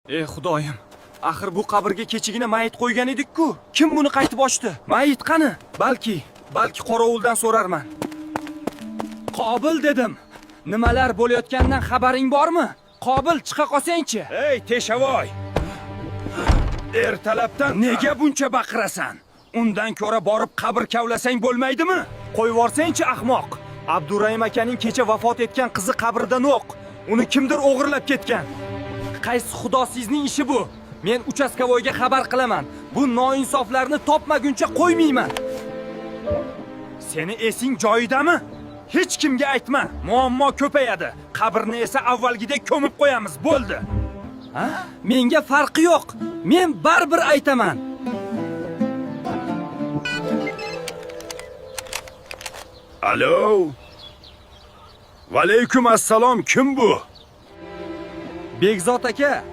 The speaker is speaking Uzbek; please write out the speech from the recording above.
Ey Xudoyim, axir bu qabrga kechagina mayit qo'ygan edik-ku. Kim buni qaytib ochdi? Mayit qani? Balki qorovuldan so'rarman. Qobil dedim. Nimalar bo'layotganidan xabaring bormi? Qobil chiqa qolsang-chi. Ey Teshavoy. Ertalabdan nega buncha baqirasan? Undan ko'ra borib qabr kavlasang bo'lmaydimi? Qo'yib yuborsang-chi ahmoq. Abdurahim akaning kecha vafot etgan qizi qabrdan yo'q. Uni kimdir o'g'irlab ketgan. Qaysi xudosizning ishi bu? Men uchastkavoyga xabar qilaman. Bu noinsoflarni topmaguncha qo'ymayman. Seni esing joyidami? Hech kimga aytma. Muammo ko'payadi. Qabrni esa avvalgidek ko'mib qo'yamiz, bo'ldi. Ha? Menga farqi yo'q. Men baribir aytaman. Alo. Va alaykum assalom, kim bu? Bekzod aka,